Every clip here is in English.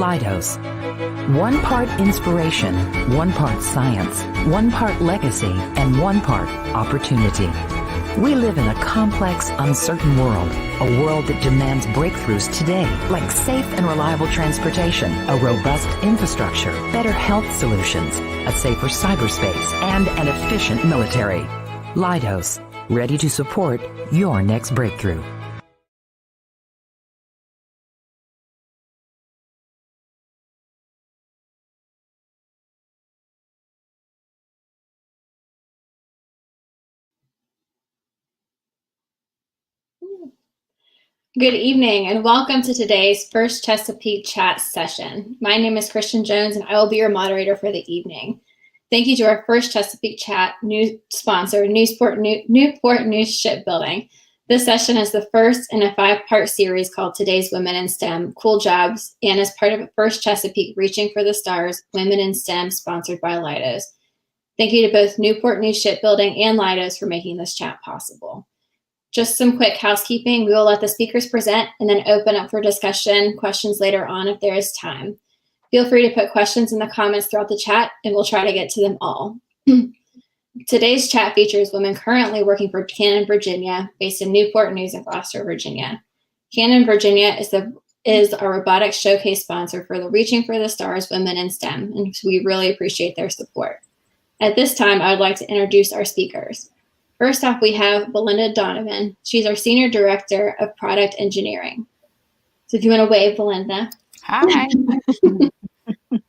Leidos. 1 part inspiration, 1 part science, 1 part legacy, and 1 part opportunity. We live in a complex, uncertain world, a world that demands breakthroughs today, like safe and reliable transportation, a robust infrastructure, better health solutions, a safer cyberspace, and an efficient military. Leidos, ready to support your next breakthrough. Good evening and welcome to today's first Chesapeake chat session. My name is Christian Jones and I will be your moderator for the evening. Thank you to our first Chesapeake chat new sponsor, Newport News Shipbuilding. This session is the first in a 5-part series called Today's Women in STEM, Cool Jobs, and is part of a first Chesapeake Reaching for the Stars, Women in STEM, sponsored by Leidos. Thank you to both Newport News Shipbuilding and Leidos for making this chat possible. Just some quick housekeeping. We will let the speakers present and then open up for discussion, questions later on if there is time. Feel free to put questions in the comments throughout the chat and we'll try to get to them all. Today's chat features women currently working for Canon, Virginia, based in Newport News and Gloucester, Virginia. Canon, Virginia is our robotics showcase sponsor for the Reaching for the Stars Women in STEM, and we really appreciate their support. At this time, I would like to introduce our speakers. First off, we have Belinda Donovan. She's our Senior Director of Product Engineering. So if you want to wave, Belinda. Hi.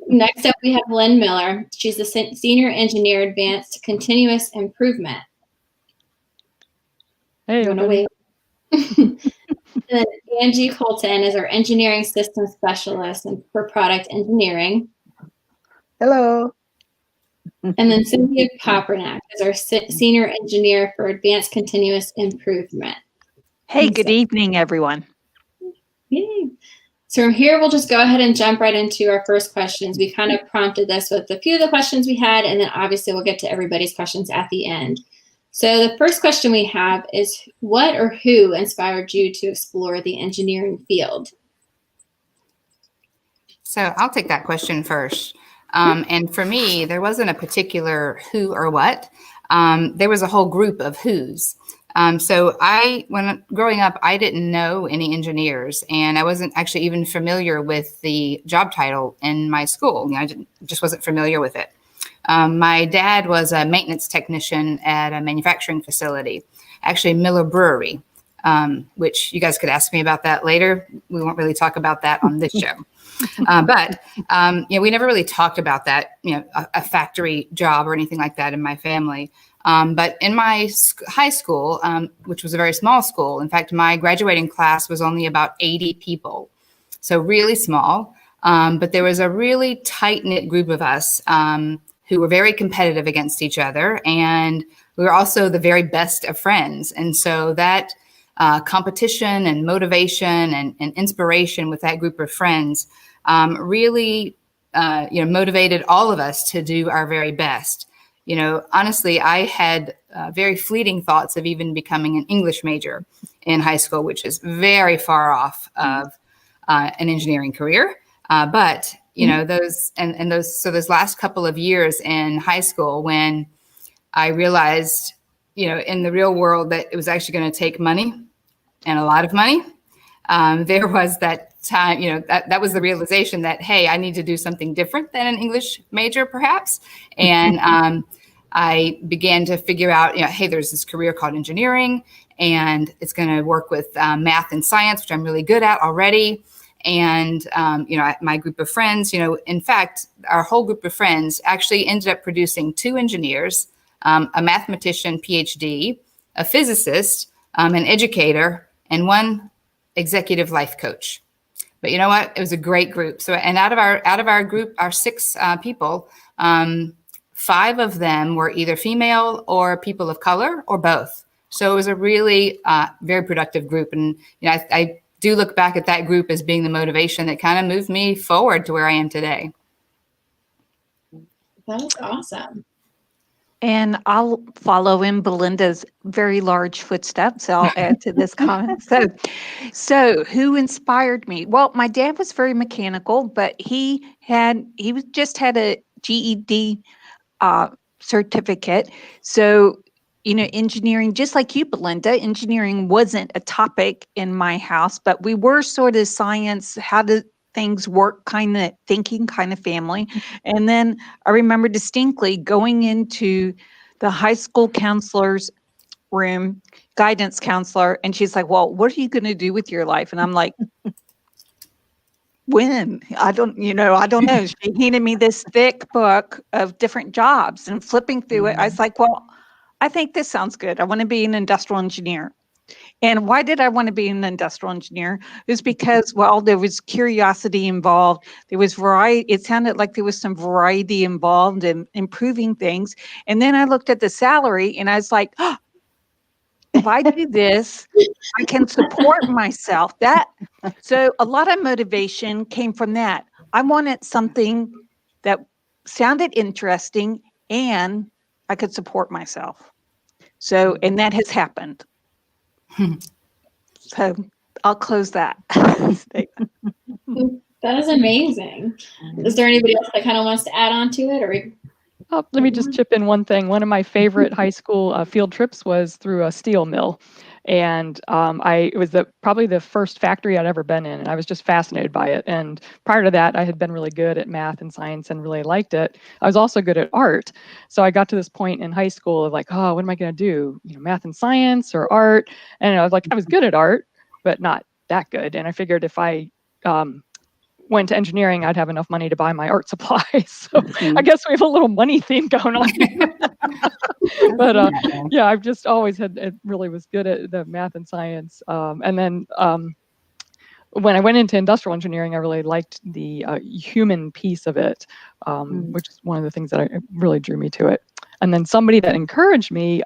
Next up, we have Lynn Miller. She's the Senior Engineer Advanced Continuous Improvement. Hey, you want to wave? Then Angie Colton is our Engineering Systems Specialist for Product Engineering. hello. And then Cynthia Papernak is our Senior Engineer for Advanced Continuous Improvement. Hey, good evening, everyone. Yay. So from here, we'll just go ahead and jump right into our first questions. We kind of prompted this with a few of the questions we had, and then obviously we'll get to everybody's questions at the end. So the first question we have is, what or who inspired you to explore the engineering field? So I'll take that question first. And for me, there wasn't a particular who or what. There was a whole group of who's. So when growing up, I didn't know any engineers, and I wasn't actually even familiar with the job title in my school. I just wasn't familiar with it. My dad was a maintenance technician at a manufacturing facility, actually Miller Brewery, which you guys could ask me about that later. We won't really talk about that on this show. But we never really talked about that, a factory job or anything like that in my family. But in my high school, which was a very small school, in fact, my graduating class was only about 80 people. So really small. But there was a really tight-knit group of us who were very competitive against each other. And we were also the very best of friends. And so that competition and motivation and inspiration with that group of friends really motivated all of us to do our very best. Honestly, I had very fleeting thoughts of even becoming an English major in high school, which is very far off of an engineering career. But those last couple of years in high school, when I realized, in the real world that it was actually going to take money and a lot of money, there was that time, that was the realization that, hey, I need to do something different than an English major, perhaps. And I began to figure out, hey, there's this career called engineering, and it's going to work with math and science, which I'm really good at already. And, my group of friends, in fact, our whole group of friends actually ended up producing 2 engineers, a mathematician, PhD, a physicist, an educator, and 1 executive life coach. But you know what? It was a great group. So, and out of our group, our 6 people, 5 of them were either female or people of color or both. So it was a really very productive group. And I do look back at that group as being the motivation that kind of moved me forward to where I am today. That was awesome. And I'll follow in Belinda's very large footsteps. I'll add to this comment. So who inspired me? Well, my dad was very mechanical, but just had a GED certificate. So, engineering, just like you, Belinda, engineering wasn't a topic in my house, but we were sort of science, how do things work kind of thinking kind of family. And then I remember distinctly going into the high school counselor's room, guidance counselor, and she's like, well, what are you going to do with your life? And I'm like, when? I don't know. She handed me this thick book of different jobs and flipping through it. I was like, well, I think this sounds good. I want to be an industrial engineer. And why did I want to be an industrial engineer? It was because, well, there was curiosity involved. There was variety. It sounded like there was some variety involved in improving things. And then I looked at the salary and I was like, oh, if I do this, I can support myself. So a lot of motivation came from that. I wanted something that sounded interesting and I could support myself. So, and that has happened. So I'll close that statement. That is amazing. Is there anybody else that kind of wants to add on to it, or? Let me just chip in one thing. One of my favorite high school field trips was through a steel mill. And it was probably the first factory I'd ever been in, and I was just fascinated by it. And prior to that, I had been really good at math and science and really liked it. I was also good at art. So I got to this point in high school of like, oh, what am I going to do? Math and science or art? And I was good at art, but not that good. And I figured if I went to engineering, I'd have enough money to buy my art supplies. So I guess we have a little money theme going on. But yeah, I've just always really was good at the math and science. And then when I went into industrial engineering, I really liked the human piece of it, which is one of the things that really drew me to it. And then somebody that encouraged me,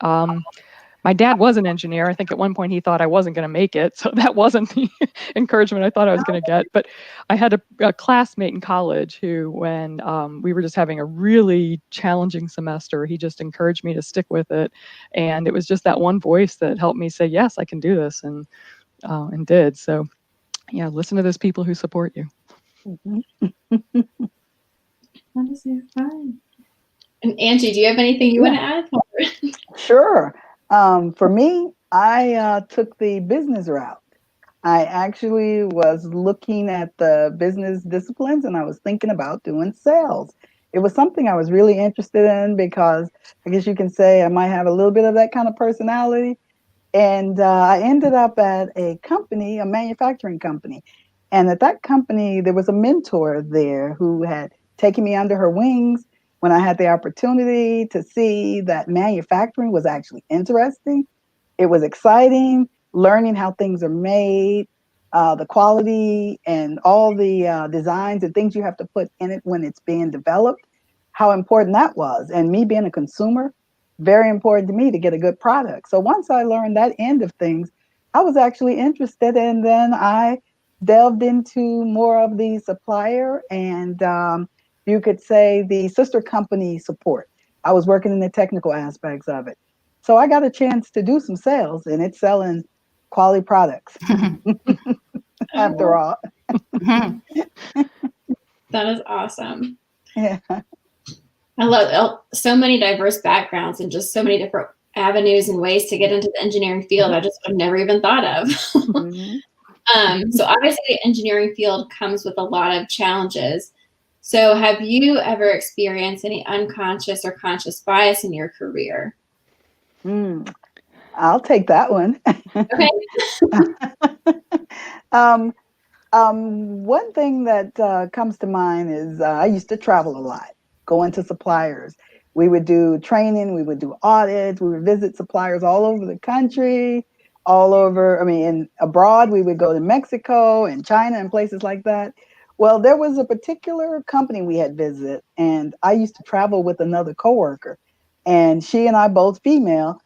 my dad was an engineer. I think at one point he thought I wasn't going to make it. So that wasn't the encouragement I thought I was going to get. But I had a classmate in college who, when we were just having a really challenging semester, he just encouraged me to stick with it. And it was just that one voice that helped me say, yes, I can do this, and did. So yeah, listen to those people who support you. That is so fun. And Angie, do you have anything you want to add? Sure. For me, I took the business route. I actually was looking at the business disciplines and I was thinking about doing sales. It was something I was really interested in because I guess you can say I might have a little bit of that kind of personality. And I ended up at a company, a manufacturing company. And at that company, there was a mentor there who had taken me under her wings when I had the opportunity to see that manufacturing was actually interesting. It was exciting, learning how things are made, the quality and all the designs and things you have to put in it when it's being developed, how important that was. And me being a consumer, very important to me to get a good product. So once I learned that end of things, I was actually interested. And then I delved into more of the supplier and you could say the sister company support. I was working in the technical aspects of it. So I got a chance to do some sales, and it's selling quality products after all. That is awesome. Yeah. I love so many diverse backgrounds and just so many different avenues and ways to get into the engineering field I just have never even thought of. So obviously the engineering field comes with a lot of challenges. So have you ever experienced any unconscious or conscious bias in your career? I'll take that one. Okay. One thing that comes to mind is I used to travel a lot, going to suppliers. We would do training, we would do audits, we would visit suppliers all over the country, abroad. We would go to Mexico and China and places like that. Well, there was a particular company we had visited, and I used to travel with another coworker, and she and I both female.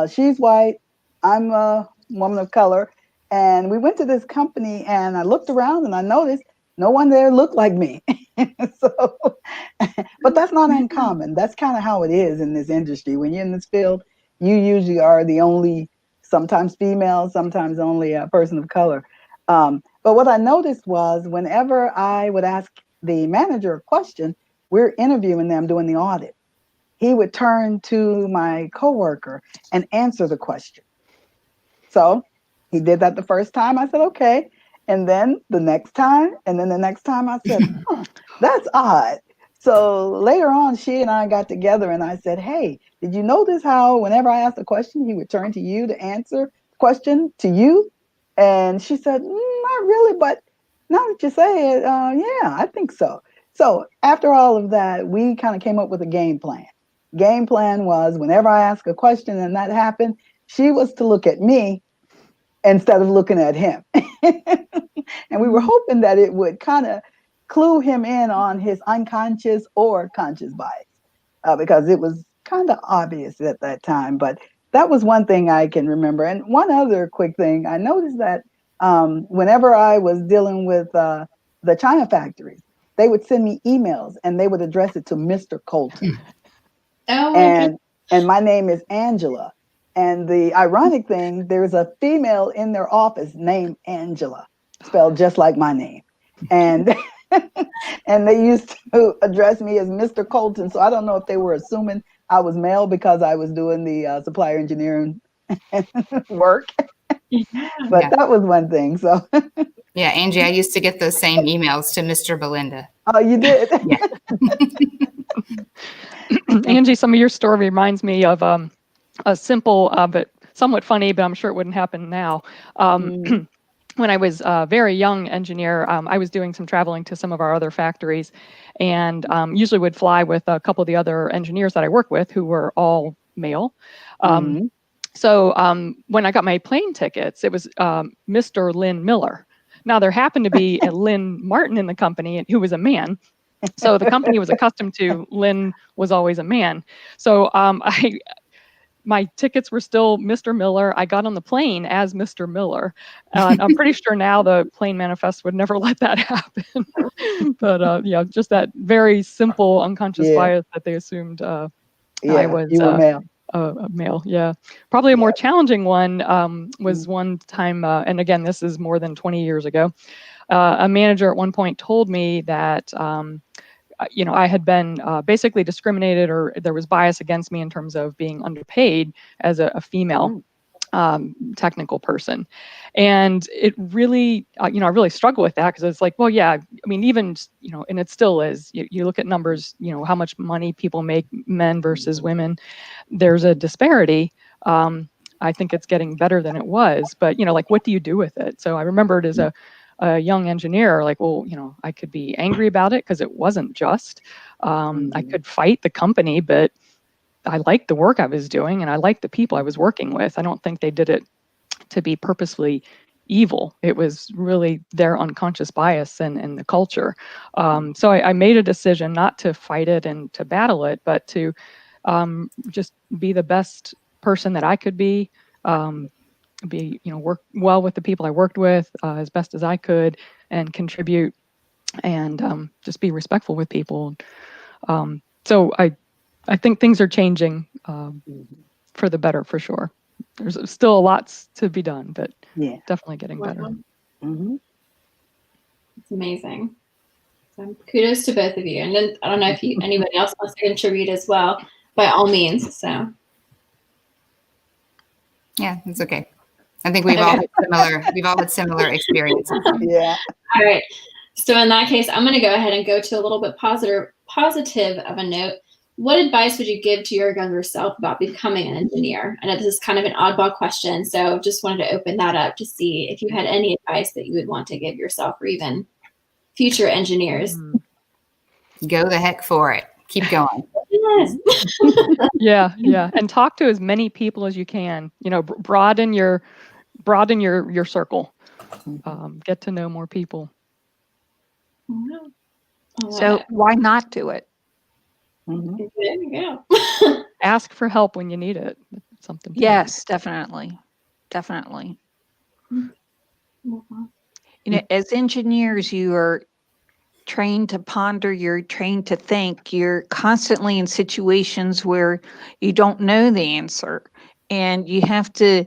She's white, I'm a woman of color, and we went to this company, and I looked around and I noticed No one there looked like me. So, but that's not uncommon. That's kind of how it is in this industry. When you're in this field, you usually are the only, sometimes female, sometimes only a person of color. But what I noticed was whenever I would ask the manager a question, we're interviewing them doing the audit. He would turn to my coworker and answer the question. So he did that the first time. I said, okay. And then the next time, and then the next time I said, that's odd. So later on, she and I got together and I said, hey, did you notice how whenever I asked a question, he would turn to you to answer the question to you? And she said, not really, but now that you say it, yeah, I think so. So after all of that, we kind of came up with a game plan. Game plan was whenever I asked a question and that happened, she was to look at me instead of looking at him. And we were hoping that it would kind of clue him in on his unconscious or conscious bias, because it was kind of obvious at that time. But that was one thing I can remember. And one other quick thing, I noticed that whenever I was dealing with the China factories, they would send me emails and they would address it to Mr. Colton. Oh, and my name is Angela. And the ironic thing, there's a female in their office named Angela, spelled just like my name. And and they used to address me as Mr. Colton. So I don't know if they were assuming I was male because I was doing the supplier engineering work. But that was one thing. So yeah, Angie, I used to get those same emails to Mr. Belinda. Oh, you did? Yeah. Angie, some of your story reminds me of a simple but somewhat funny, but I'm sure it wouldn't happen now. When I was a very young engineer, I was doing some traveling to some of our other factories, and usually would fly with a couple of the other engineers that I work with who were all male. So when I got my plane tickets, it was Mr. Lynn Miller. Now, there happened to be a Lynn Martin in the company who was a man. So the company was accustomed to Lynn was always a man. So my tickets were still Mr. Miller. I got on the plane as Mr. Miller. I'm pretty sure now the plane manifest would never let that happen. But yeah, just that very simple unconscious bias that they assumed I was you were male. A male. Yeah. Probably a more challenging one was one time, and again, this is more than 20 years ago. A manager at one point told me that I had been basically discriminated, or there was bias against me in terms of being underpaid as a female technical person. And it really, I really struggle with that, because it's like, well, yeah, I mean, even, and it still is, you look at numbers, how much money people make, men versus women, there's a disparity. I think it's getting better than it was, but, like, what do you do with it? So I remembered as a young engineer, like, well, I could be angry about it because it wasn't just. I could fight the company, but I liked the work I was doing and I liked the people I was working with. I don't think they did it to be purposefully evil. It was really their unconscious bias and the culture. So I made a decision not to fight it and to battle it, but to just be the best person that I could be. Work well with the people I worked with as best as I could, and contribute, and just be respectful with people. So I think things are changing for the better, for sure. There's still a lot to be done, but definitely getting better. It's amazing. So kudos to both of you. And then I don't know if anybody else wants to contribute as well, by all means. So yeah, it's okay. I think we've all had similar experiences. Yeah. All right. So in that case, I'm going to go ahead and go to a little bit positive of a note. What advice would you give to your younger self about becoming an engineer? I know this is kind of an oddball question, so just wanted to open that up to see if you had any advice that you would want to give yourself, or even future engineers. Go the heck for it. Keep going. Yes. Yeah. And talk to as many people as you can. Broaden your circle. Get to know more people. So why not do it? There you go. Ask for help when you need it. Something. Yes, definitely. Definitely. As engineers, you are trained to ponder, you're trained to think, you're constantly in situations where you don't know the answer, and you have to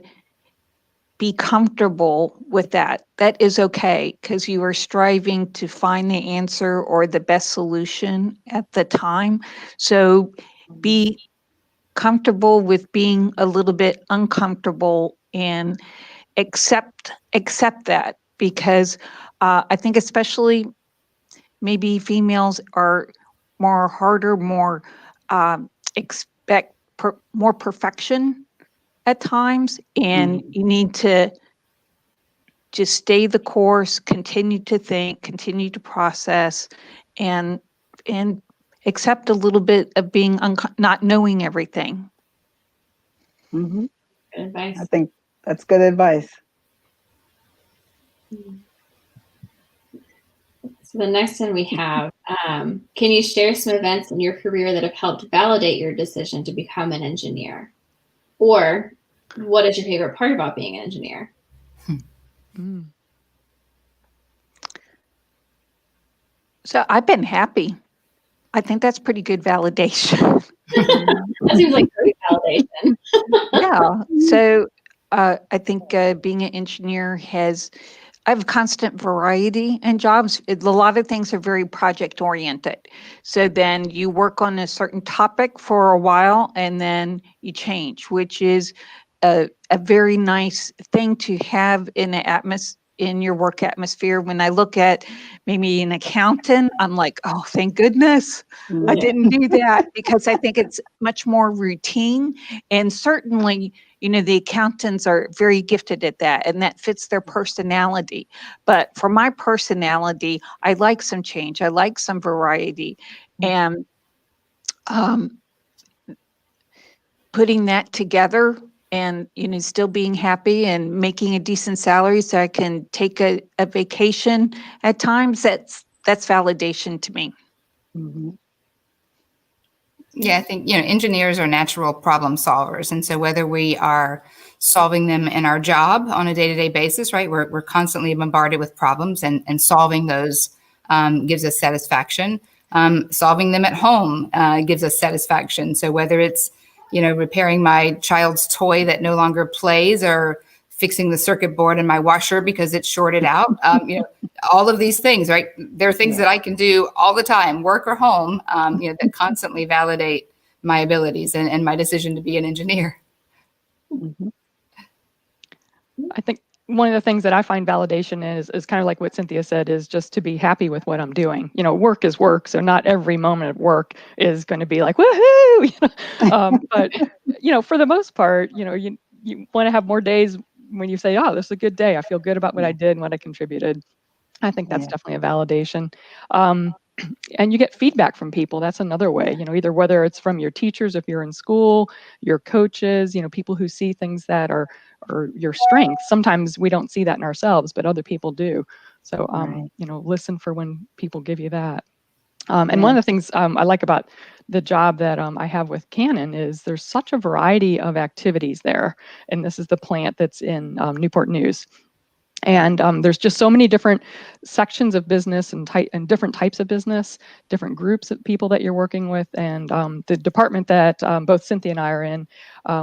be comfortable with that. That is okay, because you are striving to find the answer or the best solution at the time. So be comfortable with being a little bit uncomfortable and accept that, because I think especially maybe females are more harder, more expect more perfection at times, and you need to just stay the course, continue to think, continue to process, and accept a little bit of being not knowing everything. Mm-hmm. Good advice. I think that's good advice. So the next one we have, can you share some events in your career that have helped validate your decision to become an engineer? Or what is your favorite part about being an engineer? So I've been happy. I think that's pretty good validation. That seems like great validation. Yeah. So I think being an engineer I have constant variety in jobs. A lot of things are very project oriented. So then you work on a certain topic for a while and then you change, which is a very nice thing to have in your work atmosphere. When I look at maybe an accountant, I'm like, oh, thank goodness I didn't do that, because I think it's much more routine. And certainly, the accountants are very gifted at that, and that fits their personality. But for my personality, I like some change. I like some variety. And putting that together and, still being happy and making a decent salary so I can take a vacation at times, that's validation to me. Mm-hmm. Yeah, I think, engineers are natural problem solvers. And so whether we are solving them in our job on a day-to-day basis, right, we're constantly bombarded with problems, and solving those gives us satisfaction. Solving them at home gives us satisfaction. So whether it's, repairing my child's toy that no longer plays, or fixing the circuit board in my washer because it's shorted out, all of these things, right? There are things that I can do all the time, work or home, that constantly validate my abilities and my decision to be an engineer. Mm-hmm. I think one of the things that I find validation is kind of like what Cynthia said, is just to be happy with what I'm doing. Work is work, so not every moment of work is going to be like, woohoo! But for the most part, you want to have more days when you say, oh, this is a good day. I feel good about what I did and what I contributed. I think that's definitely a validation. And you get feedback from people. That's another way, either whether it's from your teachers, if you're in school, your coaches, people who see things that are your strengths. Sometimes we don't see that in ourselves, but other people do. So, listen for when people give you that. And one of the things I like about the job that I have with Canon is there's such a variety of activities there. And this is the plant that's in Newport News. And there's just so many different sections of business and different types of business, different groups of people that you're working with. And the department that both Cynthia and I are in,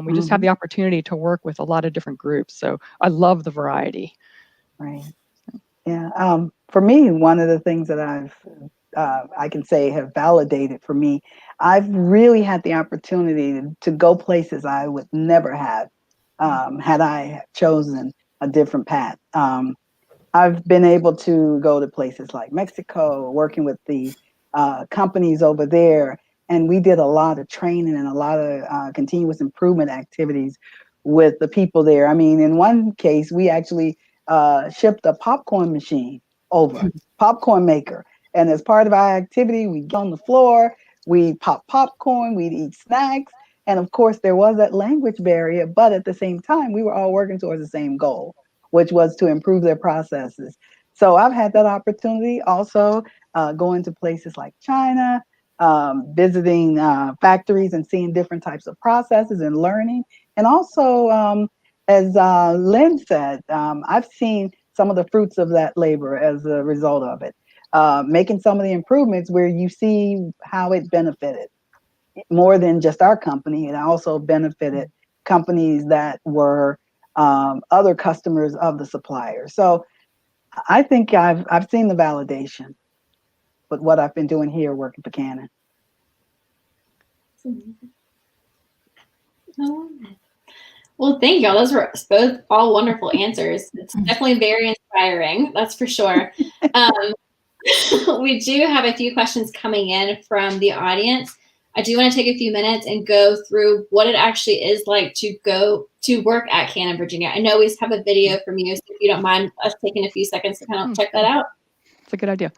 we just have the opportunity to work with a lot of different groups. So I love the variety. Right. Yeah. For me, one of the things that I can say have validated for me, I've really had the opportunity to go places I would never have had I chosen a different path. I've been able to go to places like Mexico, working with the companies over there, and we did a lot of training and a lot of continuous improvement activities with the people there. I mean, in one case, we actually shipped a popcorn machine over, popcorn maker. And as part of our activity, we get on the floor, we pop popcorn, we'd eat snacks. And of course, there was that language barrier, but at the same time, we were all working towards the same goal, which was to improve their processes. So I've had that opportunity also going to places like China, visiting factories and seeing different types of processes and learning. And also, as Lynn said, I've seen some of the fruits of that labor as a result of it. making some of the improvements where you see how it benefited more than just our company. It also benefited companies that were other customers of the supplier. So I think I've seen the validation with what I've been doing here working for Canon. Well, thank y'all. Those were both all wonderful answers. It's definitely very inspiring, that's for sure. We do have a few questions coming in from the audience. I do want to take a few minutes and go through what it actually is like to go to work at Canon, Virginia. I know we have a video from you, so if you don't mind us taking a few seconds to kind of check that out. It's a good idea.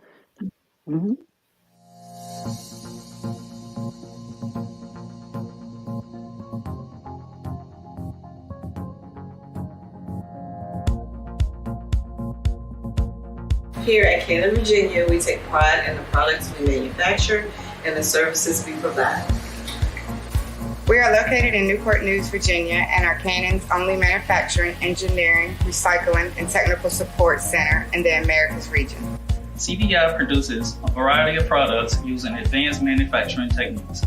Mm-hmm. Here at Canon, Virginia, we take pride in the products we manufacture and the services we provide. We are located in Newport News, Virginia, and are Canon's only manufacturing, engineering, recycling, and technical support center in the Americas region. CVI produces a variety of products using advanced manufacturing techniques,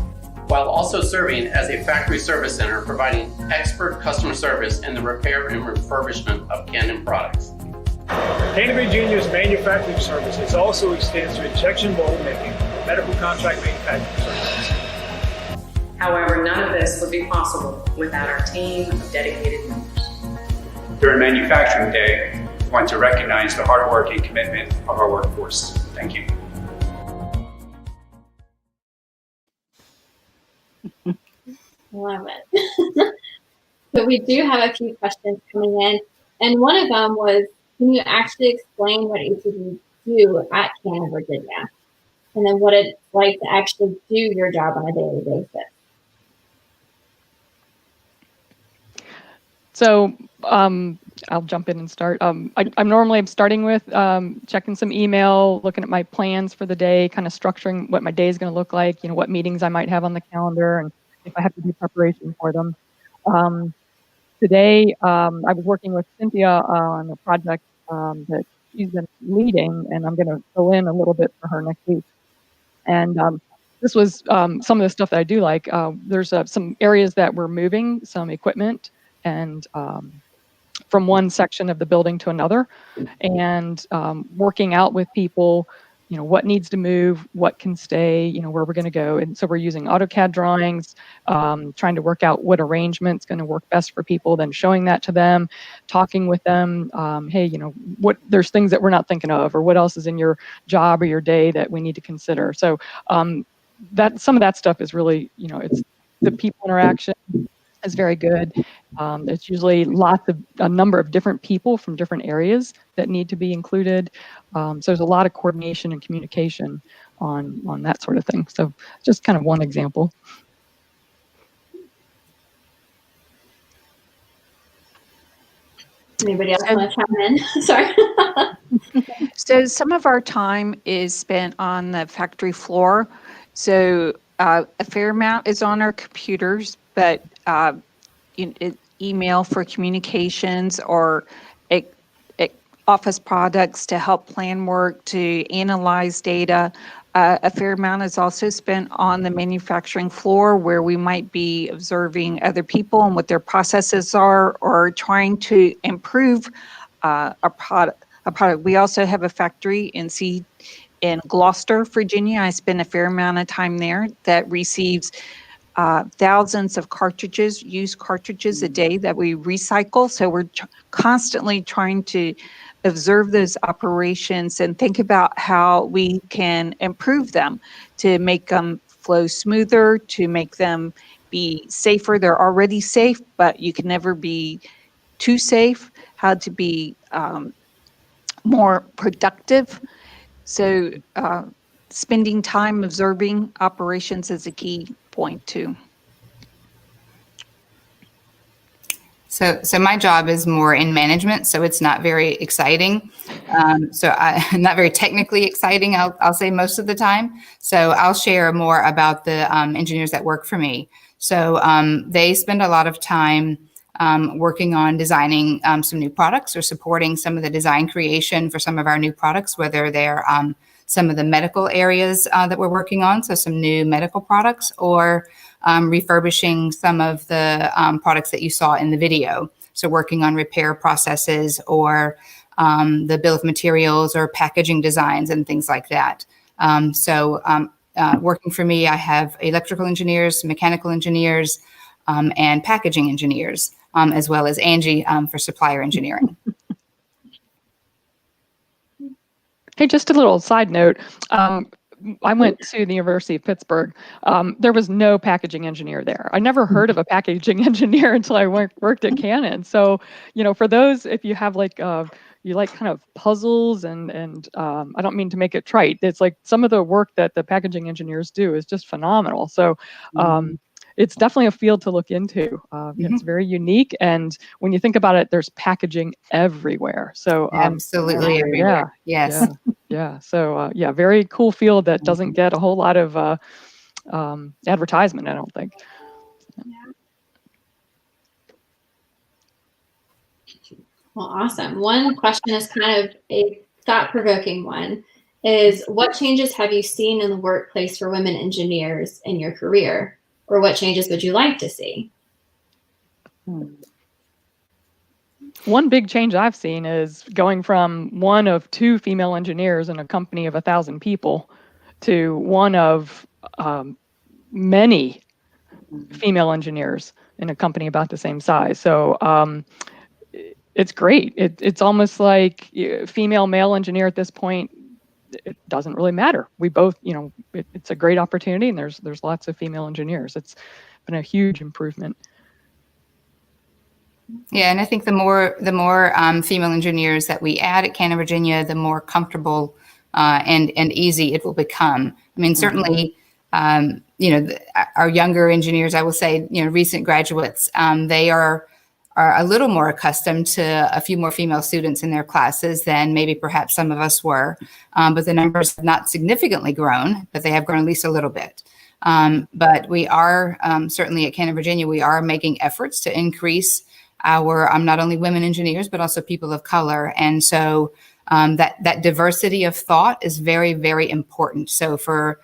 while also serving as a factory service center, providing expert customer service in the repair and refurbishment of Canon products. Canon Virginia's manufacturing services also extends to injection mold making, medical contract manufacturing services. However, none of this would be possible without our team of dedicated members. During Manufacturing Day, we want to recognize the hard work and commitment of our workforce. Thank you. Love it. So we do have a few questions coming in, and one of them was, can you actually explain what each of you do at Canon, Virginia? And then what it's like to actually do your job on a daily basis? So I'll jump in and start. I'm normally starting with checking some email, looking at my plans for the day, kind of structuring what my day is going to look like, what meetings I might have on the calendar, and if I have to do preparation for them. Today, I was working with Cynthia on a project that she's been leading, and I'm going to fill in a little bit for her next week. And this was some of the stuff that I do like. There's some areas that we're moving some equipment and from one section of the building to another, and working out with people, what needs to move, what can stay, where we're going to go. And so we're using AutoCAD drawings, trying to work out what arrangement's going to work best for people, then showing that to them, talking with them. Hey, there's things that we're not thinking of, or what else is in your job or your day that we need to consider. So that some of that stuff is really, it's the people interaction is very good. It's usually a number of different people from different areas that need to be included. So there's a lot of coordination and communication on that sort of thing. So just kind of one example. Anybody else want to chime in? Sorry. So some of our time is spent on the factory floor. So a fair amount is on our computers, but email for communications or office products to help plan work, to analyze data. A fair amount is also spent on the manufacturing floor, where we might be observing other people and what their processes are, or trying to improve a product. We also have a factory in Gloucester, Virginia. I spend a fair amount of time there, that receives thousands of cartridges, used cartridges a day that we recycle. So we're constantly trying to observe those operations and think about how we can improve them to make them flow smoother, to make them be safer. They're already safe, but you can never be too safe. How to be more productive. So spending time observing operations is a key point too. So my job is more in management, so it's not very exciting. Not very technically exciting, I'll say most of the time. So I'll share more about the engineers that work for me. So they spend a lot of time working on designing some new products, or supporting some of the design creation for some of our new products, whether they're some of the medical areas that we're working on, so some new medical products, or refurbishing some of the products that you saw in the video. So working on repair processes or the bill of materials or packaging designs and things like that. Working for me, I have electrical engineers, mechanical engineers, and packaging engineers, as well as Angie for supplier engineering. Hey, just a little side note. I went to the University of Pittsburgh. There was no packaging engineer there. I never heard of a packaging engineer until I worked at Canon. So, for those, if you have you like kind of puzzles and I don't mean to make it trite. It's like some of the work that the packaging engineers do is just phenomenal. So it's definitely a field to look into. It's very unique. And when you think about it, there's packaging everywhere. So absolutely everywhere. Yes. Yeah. So very cool field that doesn't get a whole lot of advertisement, I don't think. Well, awesome. One question is kind of a thought-provoking one, is what changes have you seen in the workplace for women engineers in your career? Or what changes would you like to see? One big change I've seen is going from one of 2 female engineers in a company of 1,000 people to one of many female engineers in a company about the same size. So it's great. It's almost like female, male engineer at this point. It doesn't really matter. We both, it's a great opportunity, and there's lots of female engineers. It's been a huge improvement. Yeah, and I think the more female engineers that we add at Canon, Virginia, the more comfortable and easy it will become. I mean, certainly, our younger engineers, I will say, recent graduates, they are a little more accustomed to a few more female students in their classes than maybe perhaps some of us were. But the numbers have not significantly grown, but they have grown at least a little bit. But we are certainly at Canon, Virginia, we are making efforts to increase our not only women engineers, but also people of color. And so that diversity of thought is very, very important. So for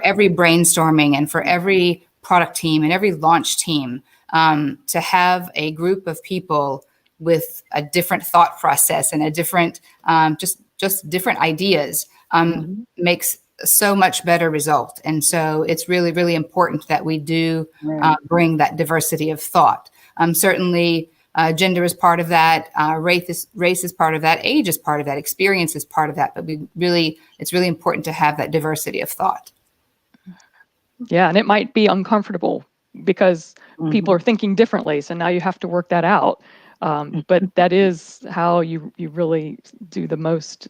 every brainstorming and for every product team and every launch team, to have a group of people with a different thought process and a different, just different ideas makes so much better result. And so it's really, really important that we do bring that diversity of thought. Certainly, gender is part of that. Race is part of that. Age is part of that. Experience is part of that. But it's really important to have that diversity of thought. Yeah, and it might be uncomfortable because people are thinking differently. So now you have to work that out. But that is how you really do the most.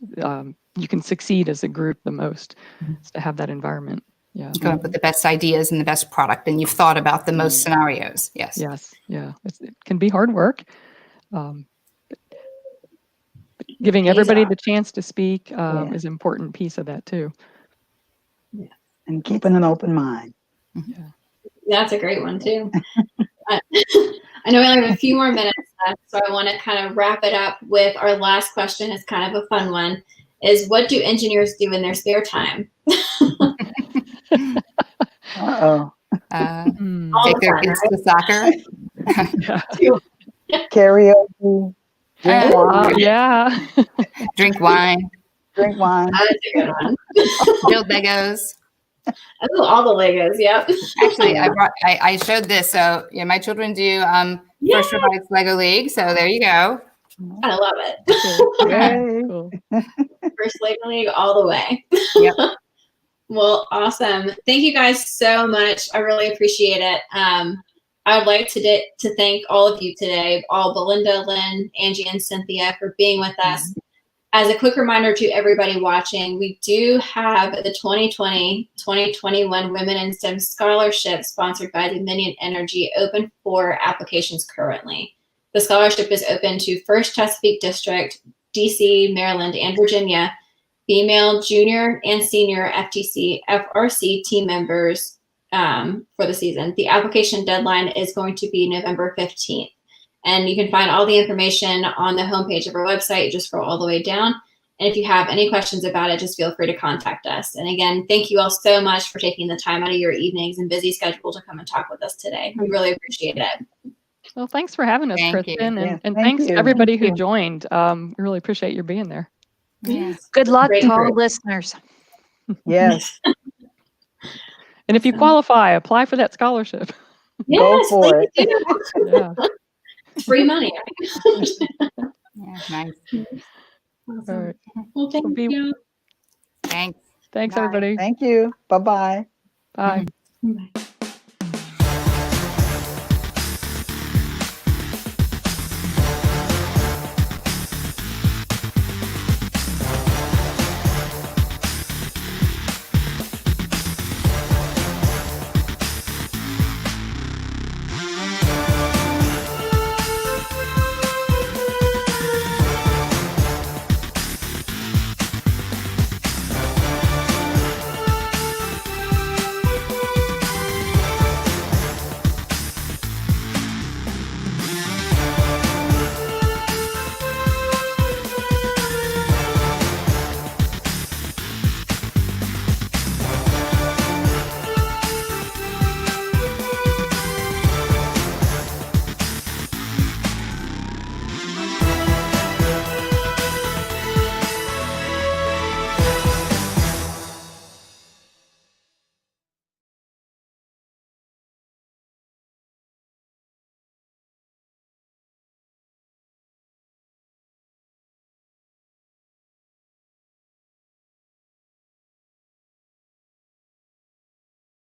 You can succeed as a group the most, is to have that environment. Yeah. You come up with the best ideas and the best product, and you've thought about the most scenarios. Yes. Yes. Yeah. It can be hard work. Giving everybody the chance to speak is an important piece of that too. Yeah. And keeping an open mind. Yeah. That's a great one too. I know we only have a few more minutes left, so I want to kind of wrap it up with our last question. It's kind of a fun one. Is what do engineers do in their spare time? Take their kids to soccer. Karaoke. Drink wine. Yeah. Drink wine. Drink wine. That's a good one. Build Legos. Oh, all the Legos. Yep. Actually, I showed this. So my children do First Robotics Lego League. So there you go. I love it. Cool. First Lego League all the way. Yep. Well, awesome. Thank you guys so much. I really appreciate it. I would like to thank all of you today, all Belinda, Lynn, Angie, and Cynthia for being with us. As a quick reminder to everybody watching, we do have the 2020-2021 Women in STEM Scholarship sponsored by Dominion Energy open for applications currently. The scholarship is open to First Chesapeake District, DC, Maryland, and Virginia, female, junior, and senior FTC, FRC team members for the season. The application deadline is going to be November 15th. And you can find all the information on the homepage of our website. Just scroll all the way down. And if you have any questions about it, just feel free to contact us. And again, thank you all so much for taking the time out of your evenings and busy schedule to come and talk with us today. We really appreciate it. Well, thanks for having us, Thank Kristen. you. And Thank thanks to you. everybody Thank who you. joined. We really appreciate your being there. Yes. Good luck Great to all group. listeners. Yes. And if you qualify, apply for that scholarship. Go Yes, for please it. do. Yeah. Free money. Yeah, nice. All Awesome. right. Well, thank Well, you. Thanks. Thanks, Bye. everybody. Thank you. Bye-bye. Bye. Bye.